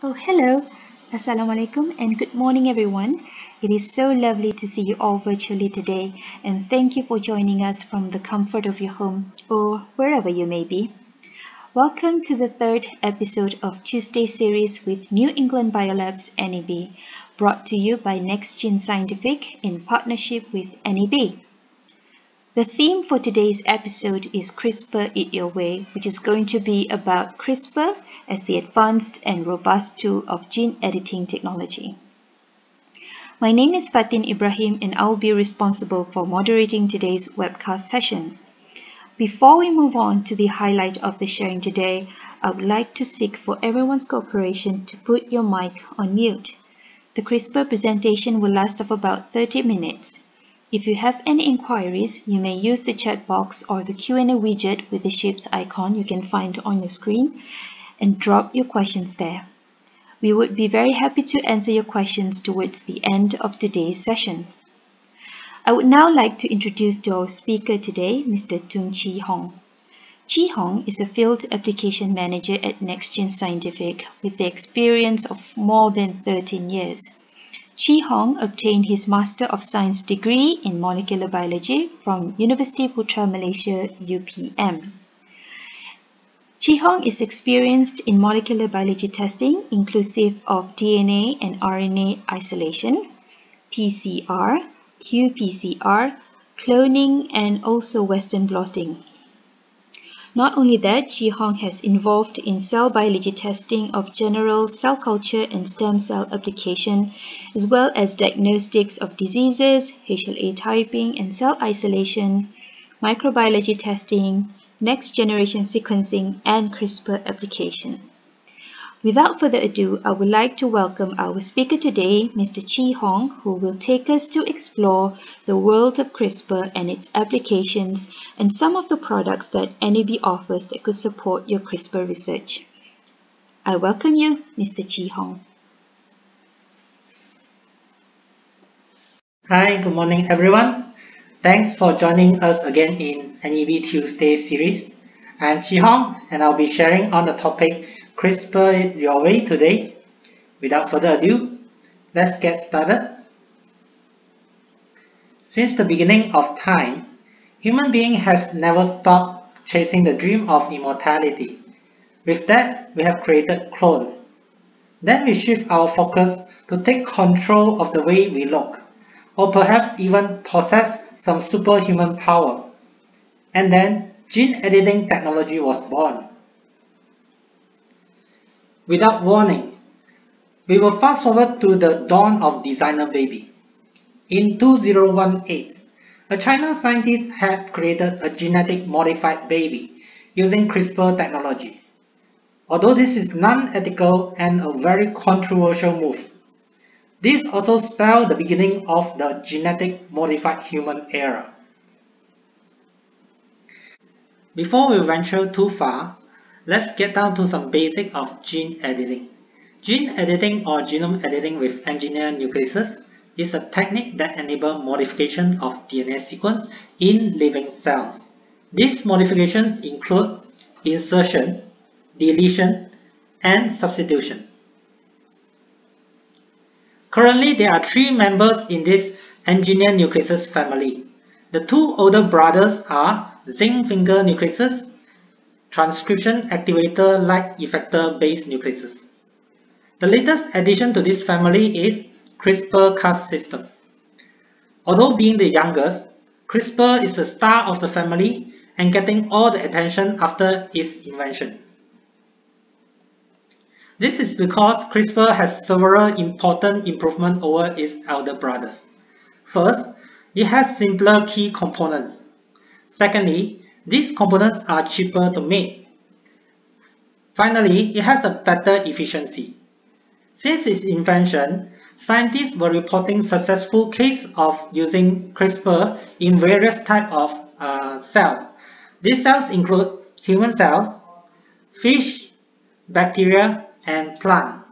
Oh, hello. Assalamualaikum and good morning, everyone. It is so lovely to see you all virtually today, and thank you for joining us from the comfort of your home or wherever you may be. Welcome to the third episode of Tuesday series with New England Biolabs NEB, brought to you by NextGen Scientific in partnership with NEB. The theme for today's episode is CRISPR It Your Way, which is going to be about CRISPR as the advanced and robust tool of gene editing technology. My name is Fatin Ibrahim and I'll be responsible for moderating today's webcast session. Before we move on to the highlight of the sharing today, I would like to seek for everyone's cooperation to put your mic on mute. The CRISPR presentation will last of about 30 minutes. If you have any inquiries, you may use the chat box or the Q&A widget with the shapes icon you can find on your screen and drop your questions there. We would be very happy to answer your questions towards the end of today's session. I would now like to introduce our speaker today, Mr. Tung Chi Hong. Chi Hong is a Field Application Manager at NextGen Scientific with the experience of more than 13 years. Chi Hong obtained his Master of Science degree in Molecular Biology from University Putra Malaysia UPM. Chi Hong is experienced in molecular biology testing inclusive of DNA and RNA isolation, PCR, qPCR, cloning and also Western blotting. Not only that, Chi Hong has involved in cell biology testing of general cell culture and stem cell application, as well as diagnostics of diseases, HLA typing and cell isolation, microbiology testing, next-generation sequencing, and CRISPR application. Without further ado, I would like to welcome our speaker today, Mr. Chi Hong, who will take us to explore the world of CRISPR and its applications and some of the products that NEB offers that could support your CRISPR research. I welcome you, Mr. Chi Hong. Hi, good morning everyone. Thanks for joining us again in NEB Tuesday series. I'm Chi Hong and I'll be sharing on the topic CRISPR Your Way today. Without further ado, let's get started. Since the beginning of time, human being has never stopped chasing the dream of immortality. With that, we have created clones. Then we shift our focus to take control of the way we look, or perhaps even possess some superhuman power. And then gene editing technology was born. Without warning, we will fast forward to the dawn of designer baby. In 2018, a China scientist had created a genetic modified baby using CRISPR technology. Although this is non-ethical and a very controversial move, this also spelled the beginning of the genetic modified human era. Before we venture too far, let's get down to some basics of gene editing. Gene editing or genome editing with engineered nucleases is a technique that enables modification of DNA sequence in living cells. These modifications include insertion, deletion, and substitution. Currently, there are three members in this engineered nucleases family. The two older brothers are zinc finger nucleases, transcription activator-like effector-based nucleases. The latest addition to this family is CRISPR-Cas system. Although being the youngest, CRISPR is the star of the family and getting all the attention after its invention. This is because CRISPR has several important improvements over its elder brothers. First, it has simpler key components. Secondly, these components are cheaper to make. Finally, it has a better efficiency. Since its invention, scientists were reporting successful cases of using CRISPR in various types of cells. These cells include human cells, fish, bacteria, and plant.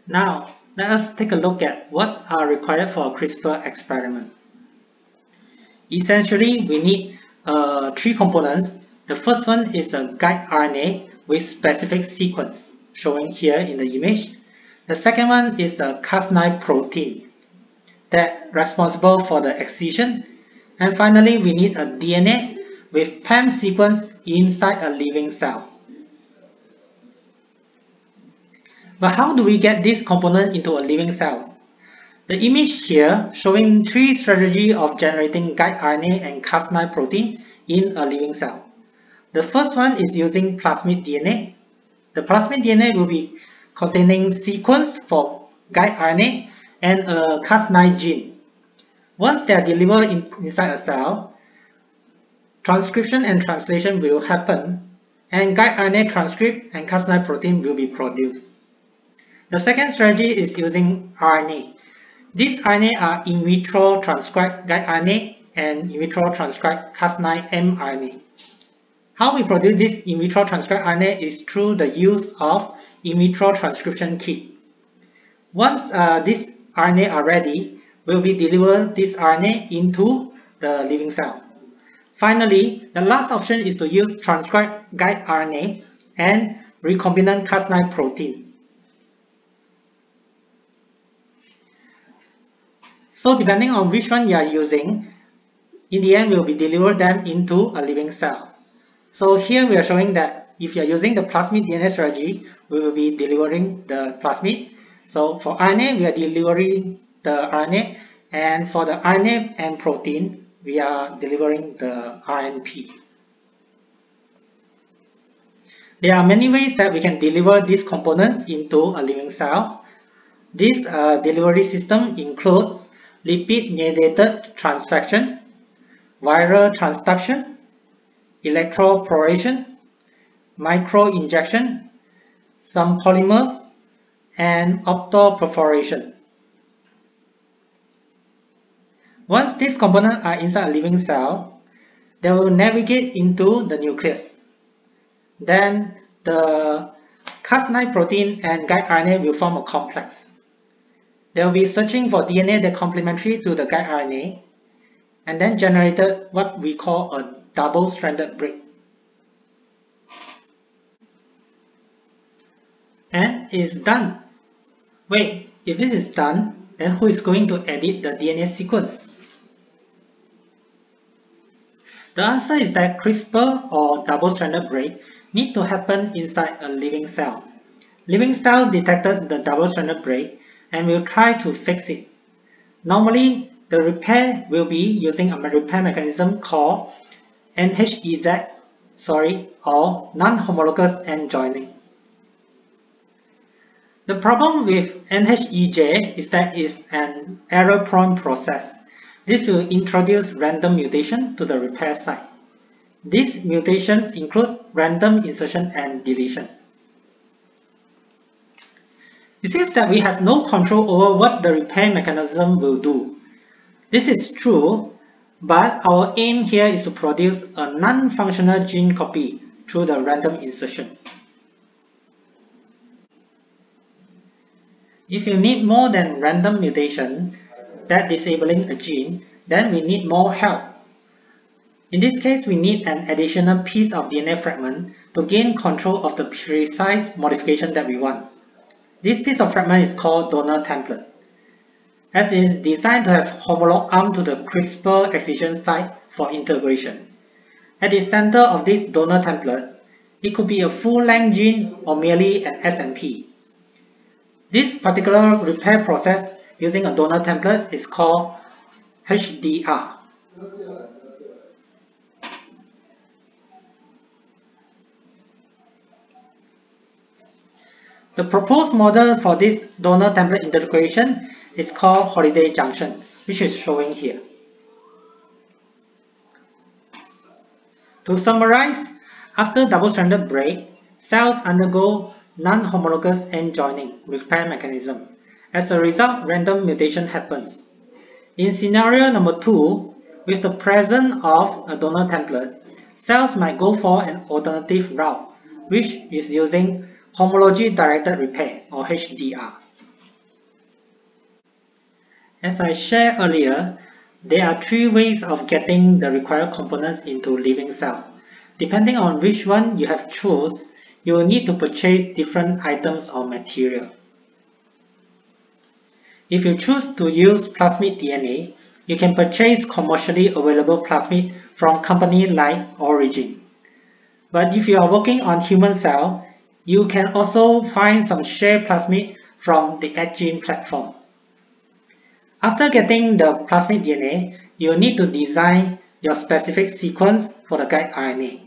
Now, let us take a look at what are required for a CRISPR experiment. Essentially, we need three components. The first one is a guide RNA, with specific sequence, showing here in the image. The second one is a Cas9 protein that responsible for the excision. And finally, we need a DNA with PAM sequence inside a living cell. But how do we get this component into a living cell? The image here showing three strategies of generating guide RNA and Cas9 protein in a living cell. The first one is using plasmid DNA. The plasmid DNA will be containing sequence for guide RNA and a Cas9 gene. Once they are delivered inside a cell, transcription and translation will happen, and guide RNA transcript and Cas9 protein will be produced. The second strategy is using RNA. These RNA are in vitro transcribed guide RNA and in vitro transcribed Cas9 mRNA. How we produce this in vitro transcribed RNA is through the use of in vitro transcription kit. Once these RNA are ready, we'll be delivered this RNA into the living cell. Finally, the last option is to use transcribed guide RNA and recombinant Cas9 protein. So depending on which one you are using, in the end we'll be deliver them into a living cell. So here we are showing that if you are using the plasmid DNA strategy, we will be delivering the plasmid. So for RNA, we are delivering the RNA, and for the RNA and protein, we are delivering the RNP. There are many ways that we can deliver these components into a living cell. This delivery system includes lipid-mediated transfection, viral transduction, electroporation, microinjection, some polymers, and optoperforation. Once these components are inside a living cell, they will navigate into the nucleus. Then the Cas9 protein and guide RNA will form a complex. They will be searching for DNA that complementary to the guide RNA, and then generated what we call a double-stranded break. And it's done. Wait, if it is done, then who is going to edit the DNA sequence? The answer is that CRISPR or double-stranded break need to happen inside a living cell. Living cell detected the double-stranded break and will try to fix it. Normally, the repair will be using a repair mechanism called NHEZ, or non-homologous end joining. The problem with NHEJ is that it's an error-prone process. This will introduce random mutation to the repair site. These mutations include random insertion and deletion. It seems that we have no control over what the repair mechanism will do. This is true, but our aim here is to produce a non-functional gene copy through the random insertion. If you need more than random mutation that disabling a gene, then we need more help. In this case, we need an additional piece of DNA fragment to gain control of the precise modification that we want. This piece of fragment is called donor template, as it is designed to have homolog arm to the CRISPR excision site for integration. At the center of this donor template, it could be a full-length gene or merely an SNP. This particular repair process using a donor template is called HDR. The proposed model for this donor template integration is called Holliday junction, which is showing here. To summarize, after double-stranded break, cells undergo non-homologous end joining repair mechanism. As a result, random mutation happens. In scenario number 2, with the presence of a donor template, cells might go for an alternative route, which is using homology-directed repair, or HDR. As I shared earlier, there are 3 ways of getting the required components into living cell. Depending on which one you have chosen, you will need to purchase different items or material. If you choose to use plasmid DNA, you can purchase commercially available plasmid from companies like Origin. But if you are working on human cell, you can also find some shared plasmid from the AdGene platform. After getting the plasmid DNA, you will need to design your specific sequence for the guide RNA.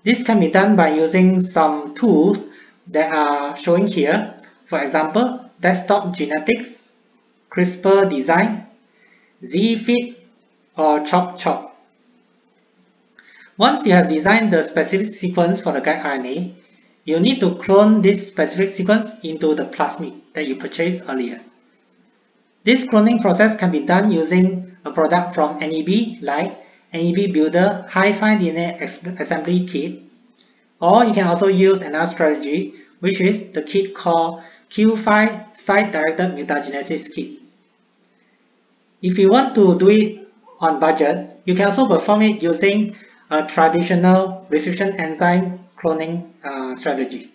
This can be done by using some tools that are showing here. For example, Desktop Genetics, CRISPR Design, ZFit, or ChopChop. Once you have designed the specific sequence for the guide RNA, you need to clone this specific sequence into the plasmid that you purchased earlier. This cloning process can be done using a product from NEB like NEB Builder HiFi DNA Assembly Kit, or you can also use another strategy, which is the kit called Q5 Site-Directed Mutagenesis Kit. If you want to do it on budget, you can also perform it using a traditional restriction enzyme cloning strategy.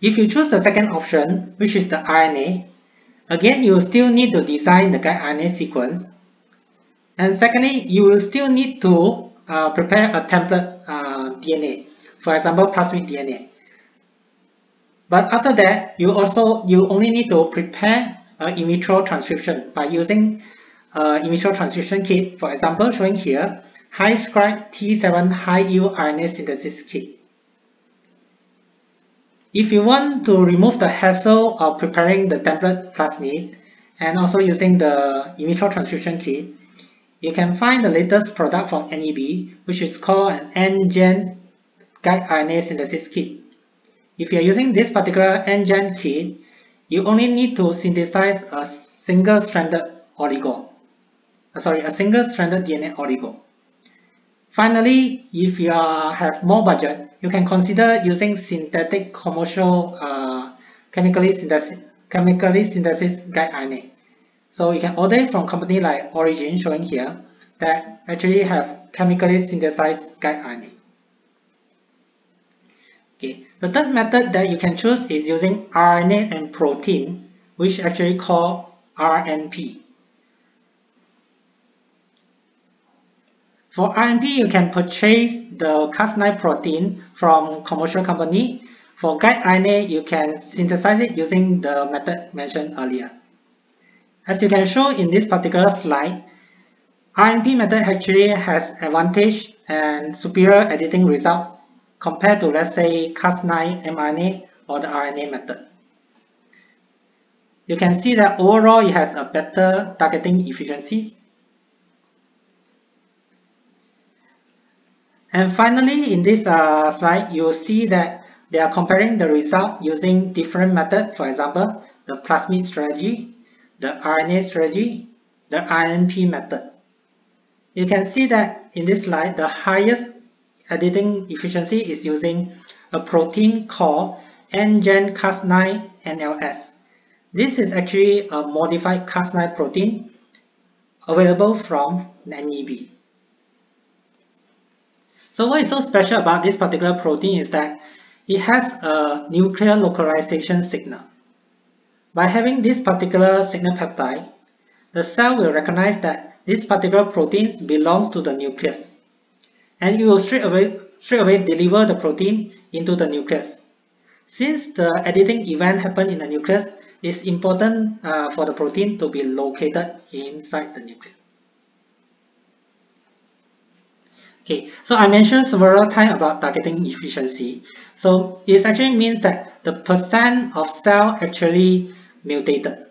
If you choose the second option, which is the RNA, again you will still need to design the guide RNA sequence. And secondly, you will still need to prepare a template DNA, for example plasmid DNA. But after that, you only need to prepare an in vitro transcription by using in vitro transcription kit, for example showing here HiScribe T7 high yield RNA synthesis kit. If you want to remove the hassle of preparing the template plasmid and also using the in vitro transcription kit, you can find the latest product from NEB, which is called an NGen guide RNA synthesis kit. If you are using this particular NGen kit, you only need to synthesize a single-stranded DNA oligo. Finally, if you have more budget, you can consider using synthetic commercial chemically synthesis guide RNA. So you can order it from company like Origin, showing here, that actually have chemically synthesized guide RNA. Okay. The third method that you can choose is using RNA and protein, which actually called RNP. For RNP, you can purchase the Cas9 protein from commercial company. For guide RNA, you can synthesize it using the method mentioned earlier. As you can show in this particular slide, RNP method actually has advantage and superior editing result compared to, let's say, Cas9 mRNA or the RNA method. You can see that overall it has a better targeting efficiency. And finally, in this slide, you will see that they are comparing the result using different methods. For example, the plasmid strategy, the RNA strategy, the RNP method. You can see that in this slide, the highest editing efficiency is using a protein called NGen Cas9 NLS. This is actually a modified Cas9 protein available from NEB. So what is so special about this particular protein is that it has a nuclear localization signal. By having this particular signal peptide, the cell will recognize that this particular protein belongs to the nucleus, and it will straight away deliver the protein into the nucleus. Since the editing event happened in the nucleus, it's important for the protein to be located inside the nucleus. Okay, so I mentioned several times about targeting efficiency. So it actually means that the percent of cell actually mutated.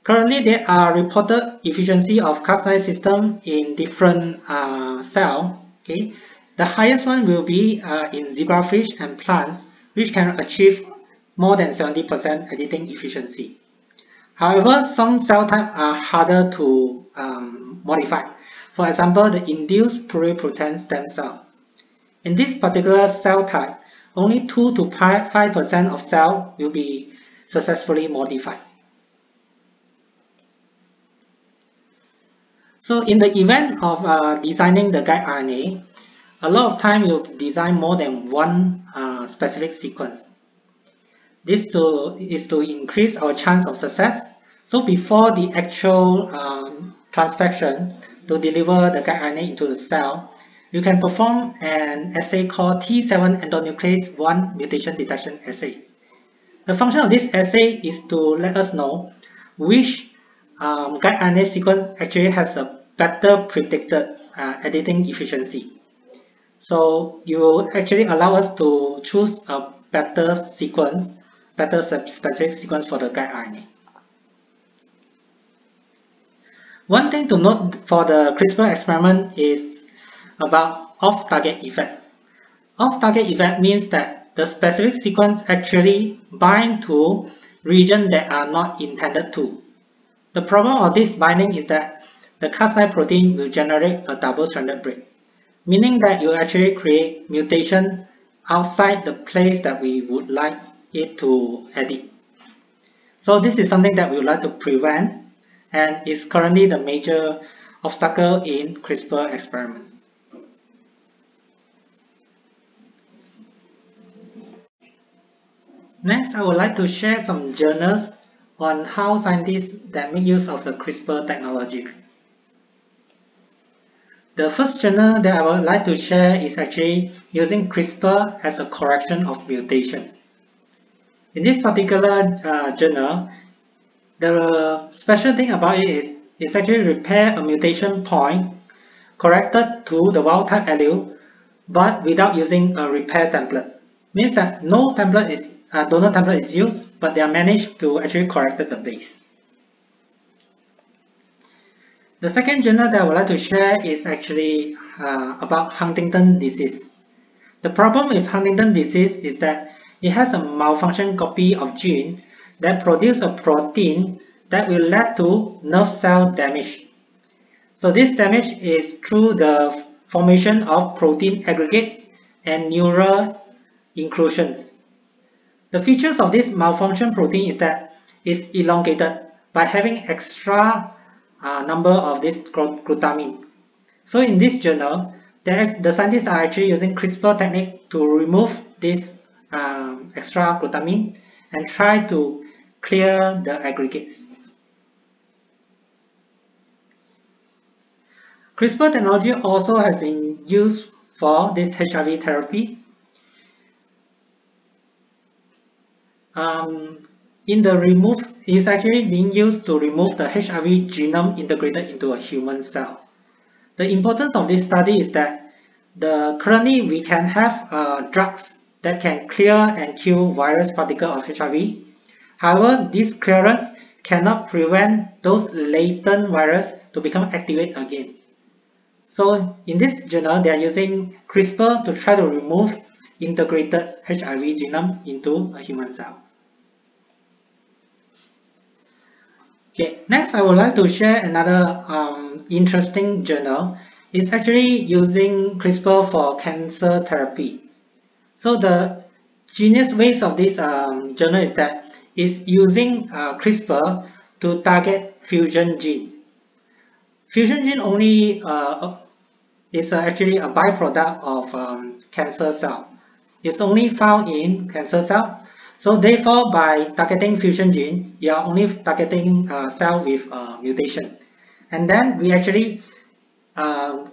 Currently, there are reported efficiency of Cas9 system in different cells. Okay, the highest one will be in zebrafish and plants, which can achieve more than 70% editing efficiency. However, some cell types are harder to modify. For example, the induced pluripotent stem cell. In this particular cell type, only 2 to 5% of cell will be successfully modified. So in the event of designing the guide RNA, a lot of time you design more than one specific sequence. This is to increase our chance of success. So before the actual transfection to deliver the guide RNA into the cell, you can perform an assay called T7 endonuclease 1 mutation detection assay. The function of this assay is to let us know which guide RNA sequence actually has a better predicted editing efficiency. So you will actually allow us to choose a better sequence, better specific sequence for the guide RNA. One thing to note for the CRISPR experiment is about off-target effect. Off-target effect means that the specific sequence actually bind to regions that are not intended to. The problem of this binding is that the Cas9 protein will generate a double-stranded break, meaning that you actually create mutation outside the place that we would like it to edit. So this is something that we would like to prevent, and is currently the major obstacle in CRISPR experiment. Next, I would like to share some journals on how scientists that make use of the CRISPR technology. The first journal that I would like to share is actually using CRISPR as a correction of mutation. In this particular journal, the special thing about it is it's actually repair a mutation point corrected to the wild type allele, but without using a repair template. Means that no template is donor template is used, but they are managed to actually correct the base. The second journal that I would like to share is actually about Huntington disease. The problem with Huntington disease is that it has a malfunction copy of gene that produce a protein that will lead to nerve cell damage. So this damage is through the formation of protein aggregates and neural inclusions. The features of this malfunction protein is that it's elongated by having extra number of this glutamine. So in this journal, the scientists are actually using CRISPR technique to remove this extra glutamine and try to clear the aggregates. CRISPR technology also has been used for this HIV therapy. In the remove, is actually being used to remove the HIV genome integrated into a human cell. The importance of this study is that currently we can have drugs that can clear and kill virus particle of HIV. However, this clearance cannot prevent those latent virus to become activate again. So in this journal, they are using CRISPR to try to remove integrated HIV genome into a human cell. Okay, next I would like to share another interesting journal. It's actually using CRISPR for cancer therapy. So the genius ways of this journal is that it's using CRISPR to target fusion gene. Fusion gene only is actually a byproduct of cancer cell. It's only found in cancer cell. So therefore, by targeting fusion gene, you are only targeting cell with mutation. And then we actually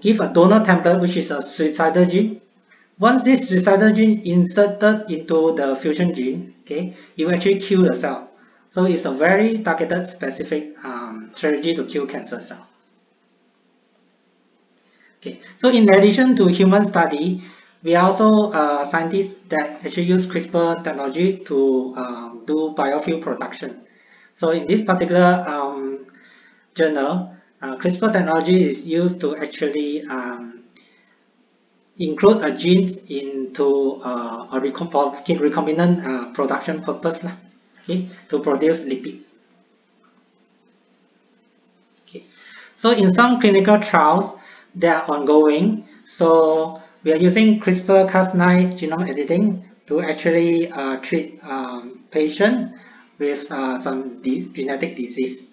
give a donor template, which is a suicidal gene. Once this suicidal gene inserted into the fusion gene, okay, it will actually kill the cell. So it's a very targeted, specific strategy to kill cancer cell. Okay, so in addition to human study, we are also scientists that actually use CRISPR technology to do biofuel production. So in this particular journal, CRISPR technology is used to actually include a genes into a recombinant production purpose, okay, to produce lipid. Okay, so in some clinical trials, they are ongoing. So we are using CRISPR-Cas9 genome editing to actually treat patients with some genetic disease.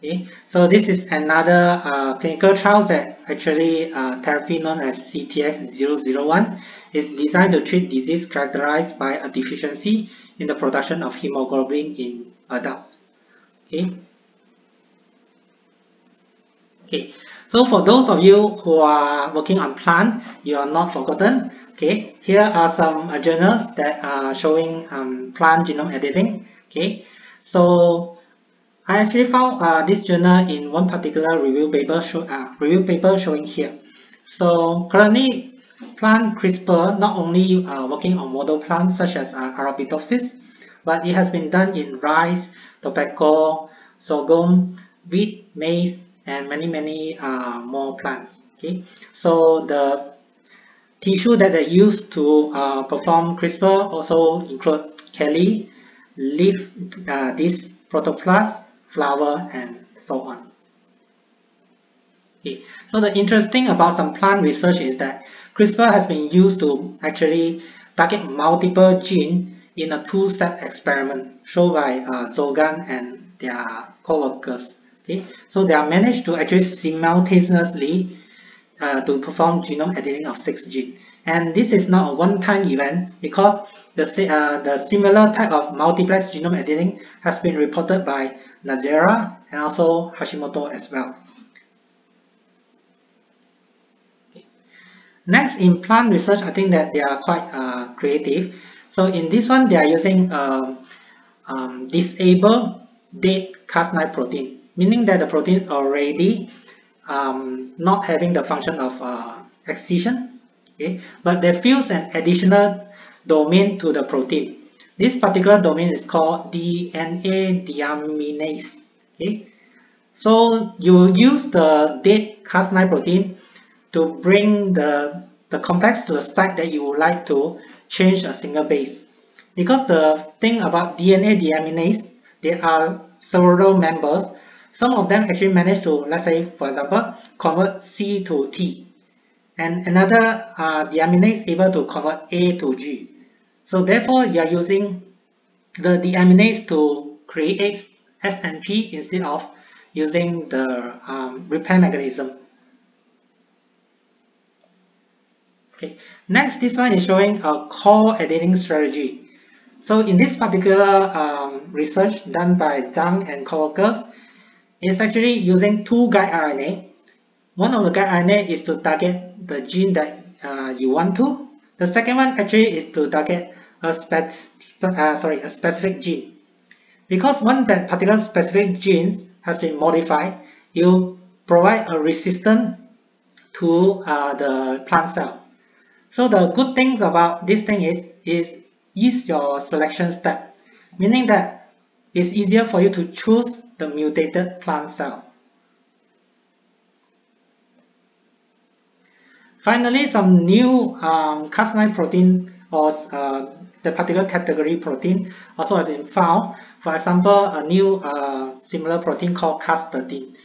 Okay, so this is another clinical trial that actually therapy known as CTX-001 is designed to treat disease characterized by a deficiency in the production of hemoglobin in adults. Okay. Okay, so for those of you who are working on plant, you are not forgotten. Okay, here are some journals that are showing plant genome editing. Okay, so I actually found this journal in one particular review paper showing here. So currently, plant CRISPR not only working on model plants such as Arabidopsis, but it has been done in rice, tobacco, sorghum, wheat, maize, and many more plants. Okay, so the tissue that they use to perform CRISPR also include kelly, leaf, this protoplast, flower, and so on. Okay. So the interesting about some plant research is that CRISPR has been used to actually target multiple genes in a two-step experiment shown by Zogan and their co-workers. Okay. So they are managed to actually simultaneously to perform genome editing of 6 genes. And this is not a one-time event because the similar type of multiplex genome editing has been reported by Nazera and also Hashimoto as well. Next, in plant research, I think that they are quite creative. So in this one, they are using disabled dead Cas9 protein, meaning that the protein already not having the function of excision, okay, but they fuse an additional domain to the protein. This particular domain is called DNA deaminase. Okay, so you use the dead Cas9 protein to bring the complex to the site that you would like to change a single base. Because the thing about DNA deaminase, there are several members. Some of them actually manage to, let's say, for example, convert C to T. And another deaminase able to convert A to G. So therefore, you are using the deaminase to create S and P instead of using the repair mechanism. Okay. Next, this one is showing a core editing strategy. So in this particular research done by Zhang and co-workers, it's actually using two guide RNA. One of the guide RNA is to target the gene that you want to. The second one actually is to target a specific gene. Because one that particular specific gene has been modified, you provide a resistance to the plant cell. So the good things about this thing is your selection step, meaning that it's easier for you to choose the mutated plant cell. Finally, some new Cas9 protein or the particular category protein also has been found. For example, a new similar protein called Cas13.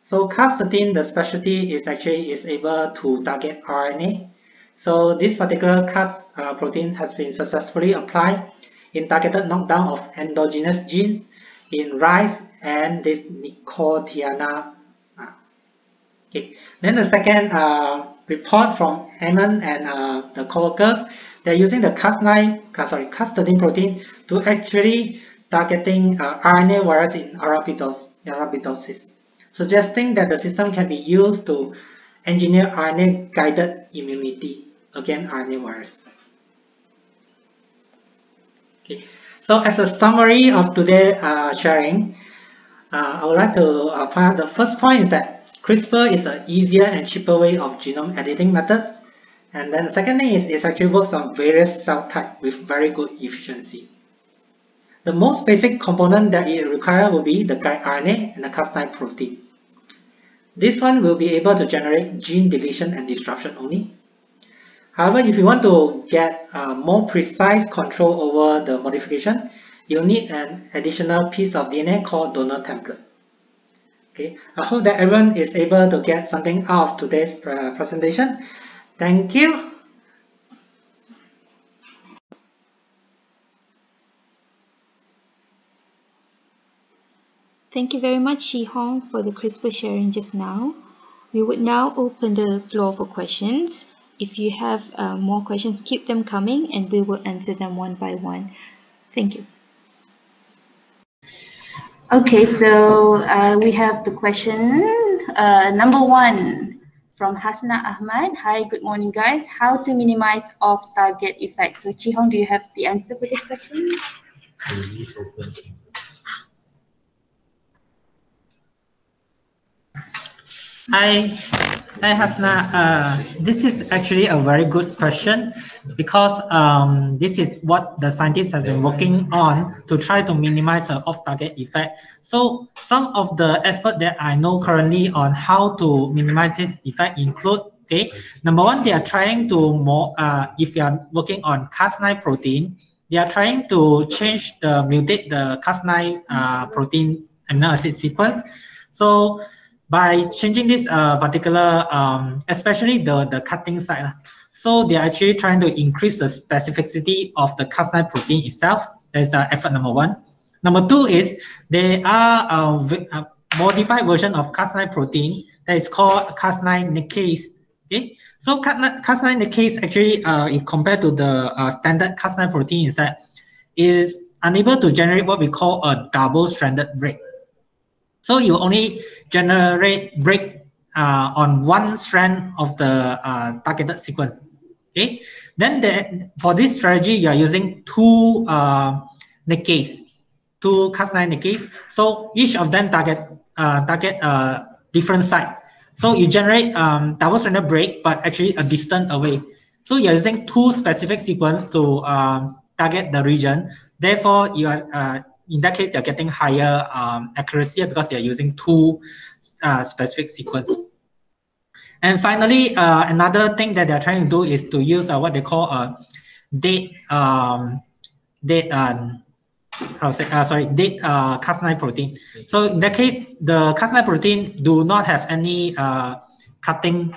So Cas13, the specialty is actually able to target RNA. So this particular Cas protein has been successfully applied in targeted knockdown of endogenous genes in rice and this Nicotiana. Okay. Then the second report from Eamon and the co-workers, they're using the Cas13 protein to actually targeting RNA virus in Arabidopsis, suggesting that the system can be used to engineer RNA-guided immunity against RNA virus. Okay. So as a summary of today's sharing, I would like to point out the first point is that CRISPR is an easier and cheaper way of genome editing methods. And then the second thing is it actually works on various cell types with very good efficiency. The most basic component that it requires will be the guide RNA and the Cas9 protein. This one will be able to generate gene deletion and disruption only. However, if you want to get more precise control over the modification, you'll need an additional piece of DNA called donor template. Okay, I hope that everyone is able to get something out of today's presentation. Thank you. Thank you very much, Shi-Hong, for the CRISPR sharing just now. We would now open the floor for questions. If you have more questions, keep them coming and we will answer them one by one. Thank you. Okay, so we have the question number 1 from Hasna Ahmad. Hi, good morning, guys. How to minimize off-target effects? So, Chi-Hong, do you have the answer for this question? Hi, Hasna. This is actually a very good question because this is what the scientists have been working on to try to minimize the off-target effect. So some of the effort that I know currently on how to minimize this effect include, okay, number 1, they are trying to if you are working on Cas9 protein, they are trying to mutate the Cas9 protein amino acid sequence. So by changing this particular, especially the cutting site, so they are actually trying to increase the specificity of the Cas9 protein itself. That's effort number 1. Number 2 is there are a modified version of Cas9 protein that is called Cas9 nickase. Okay, so Cas9 nickase actually, if compared to the standard Cas9 protein, is unable to generate what we call a double-stranded break. So you only generate break on one strand of the targeted sequence. Okay. Then for this strategy, you are using two nickase, two Cas9 nickase. So each of them target different site. So you generate double-stranded break, but actually a distance away. So you're using two specific sequence to target the region. Therefore, you are in that case, you're getting higher accuracy because you're using two specific sequence. And finally, another thing that they're trying to do is to use what they call a dead Cas9 protein. So in that case, the Cas9 protein do not have any cutting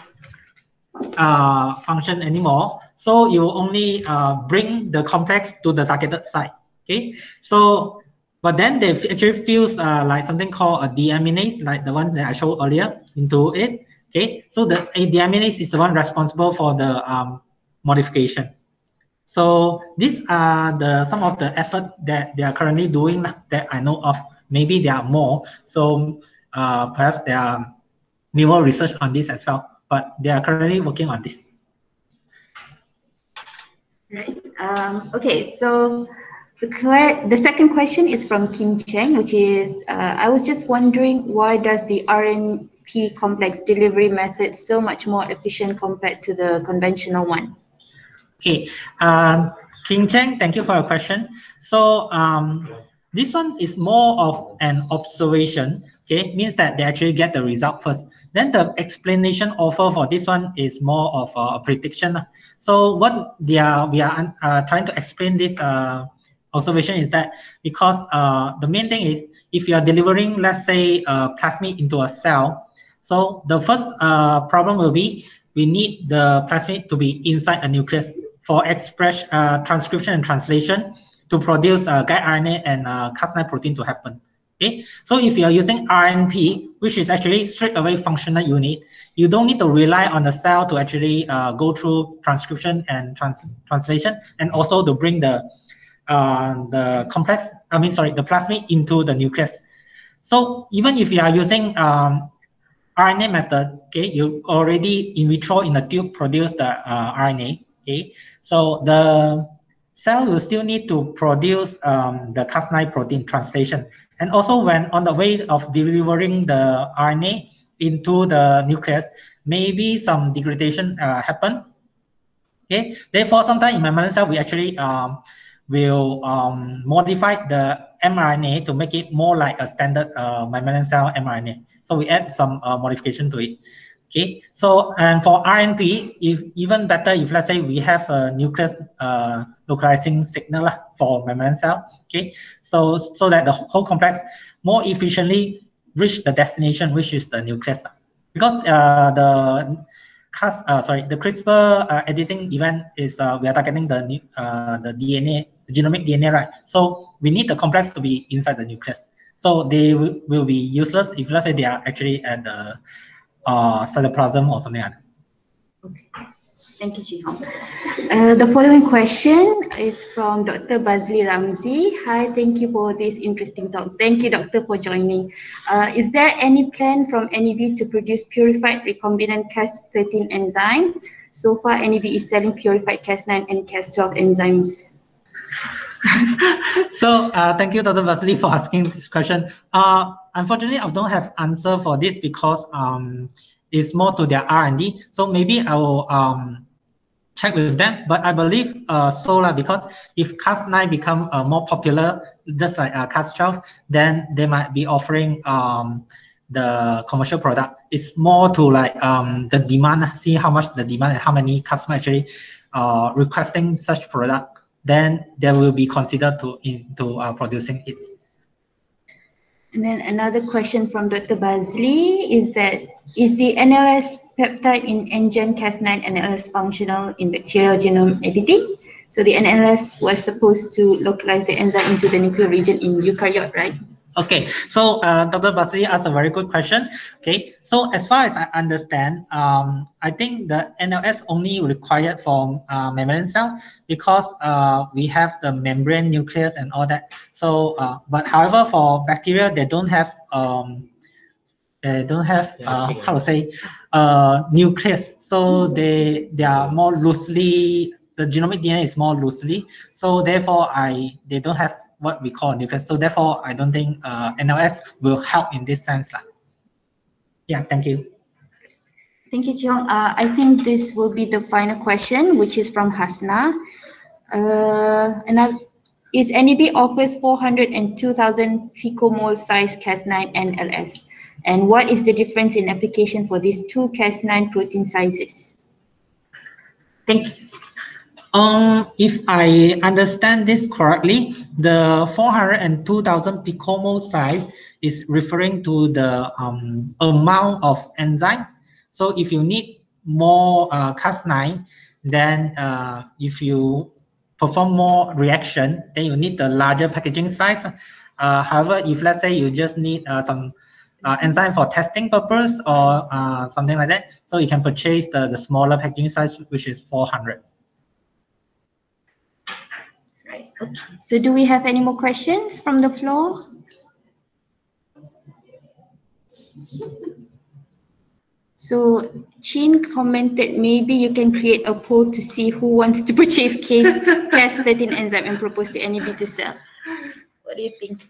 function anymore. So you only bring the complex to the targeted site. Okay, so but then they actually fuse like something called a deaminase, like the one that I showed earlier, into it. Okay, so the deaminase is the one responsible for the modification. So these are some of the effort that they are currently doing that I know of. Maybe there are more. So perhaps there are newer research on this as well, but they are currently working on this. Right. Okay, so the second question is from Kim Cheng, which is, I was just wondering, why does the RNP complex delivery method so much more efficient compared to the conventional one? Okay, Kim Cheng, thank you for your question. So this one is more of an observation. Okay, means that they actually get the result first. Then the explanation offer for this one is more of a prediction. So what we are trying to explain this observation is that because the main thing is if you are delivering, let's say, plasmid into a cell, so the first problem will be we need the plasmid to be inside a nucleus for transcription and translation to produce guide RNA and Cas9 protein to happen. Okay, so if you are using RNP, which is actually straight away functional unit, you don't need to rely on the cell to actually go through transcription and translation, and also to bring the plasmid into the nucleus. So even if you are using RNA method, okay, you already in vitro in the tube produce the RNA. Okay, so the cell will still need to produce the Cas9 protein translation. And also when on the way of delivering the RNA into the nucleus, maybe some degradation happen. Okay, therefore sometimes in mammalian cell, we actually will modify the mRNA to make it more like a standard mammalian cell mRNA. So we add some modification to it. Okay, so and for RNP, if even better, if let's say we have a nucleus localizing signal for mammalian cell, okay, so that the whole complex more efficiently reach the destination, which is the nucleus, because the CRISPR editing event is we are targeting the DNA, the genomic DNA, right? So we need the complex to be inside the nucleus. So they will be useless if, let's say, they are actually at the cytoplasm or something like that. Okay. Thank you, Chee Hong. The following question is from Dr. Bazli Ramzi. Hi, thank you for this interesting talk. Thank you, Doctor, for joining. Is there any plan from NEB to produce purified recombinant Cas13 enzyme? So far, NEB is selling purified Cas9 and Cas12 enzymes. So thank you, Dr. Vasily, for asking this question. Unfortunately, I don't have answer for this because it's more to their R&D. So maybe I will check with them. But I believe so because if Cas9 become more popular, just like Cas12, then they might be offering the commercial product. It's more to like the demand, see how much the demand and how many customers actually requesting such product. Then they will be considered into producing it. And then another question from Dr. Bazli is that, is the NLS peptide in NGen Cas9 NLS functional in bacterial genome editing? So the NLS was supposed to localize the enzyme into the nuclear region in eukaryote, right? Okay, so Dr. Basri asked a very good question. Okay, so as far as I understand, I think the NLS only required for mammalian cell because we have the membrane nucleus and all that. So, but however, for bacteria, they don't have how to say nucleus. So they are more loosely, the genomic DNA is more loosely. So therefore, they don't have what we call nucleus. So therefore, I don't think NLS will help in this sense. Yeah, thank you. Thank you, Chong. I think this will be the final question, which is from Hasna. Is NEB offers 400 and 2000 picomole size Cas9 NLS? And what is the difference in application for these two Cas9 protein sizes? Thank you. If I understand this correctly, the 400 and 2000 picomole size is referring to the amount of enzyme. So if you need more Cas9, then if you perform more reaction, then you need the larger packaging size. However, if let's say you just need some enzyme for testing purpose or something like that, so you can purchase the smaller packaging size, which is 400. Right. Okay. So do we have any more questions from the floor? So Chin commented, maybe you can create a poll to see who wants to purchase Cas13 enzyme and propose to NEB to sell. What do you think?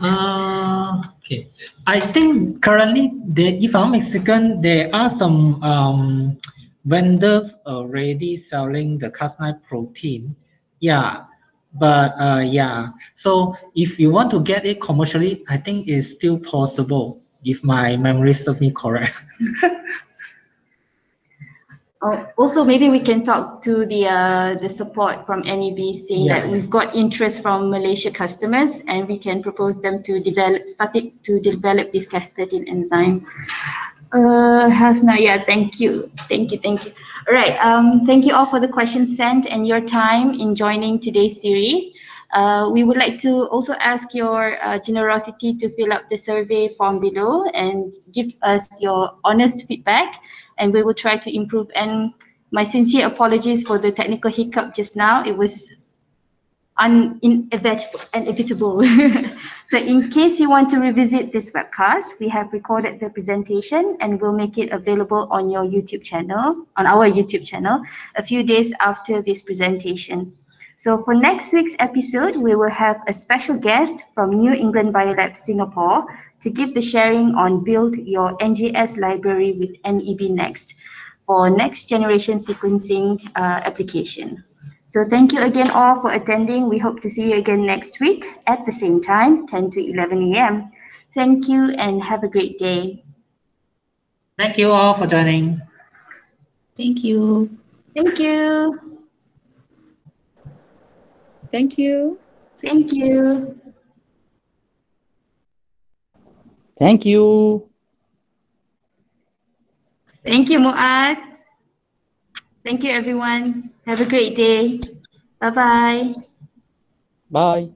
Okay. I think currently, if I'm mistaken, there are some vendors already selling the Cas9 protein. Yeah. But yeah, so if you want to get it commercially, I think it's still possible if my memory serves me correct. Also, maybe we can talk to the support from NEB saying that we've got interest from Malaysia customers and we can propose them to develop this Cas13 enzyme. Hasna, yeah, thank you. All right, thank you all for the questions sent and your time in joining today's series. We would like to also ask your generosity to fill up the survey form below and give us your honest feedback, and we will try to improve. And my sincere apologies for the technical hiccup just now. It was inevitable. So in case you want to revisit this webcast, we have recorded the presentation and we'll make it available on your YouTube channel, on our YouTube channel, a few days after this presentation. So for next week's episode, we will have a special guest from New England Biolab Singapore to give the sharing on Build Your NGS Library with NEB Next for next generation sequencing application. So thank you again all for attending. We hope to see you again next week at the same time, 10 to 11 a.m. Thank you and have a great day. Thank you all for joining. Thank you. Thank you. Thank you. Thank you. Thank you. Thank you, Muad. Thank you, everyone. Have a great day. Bye-bye. Bye.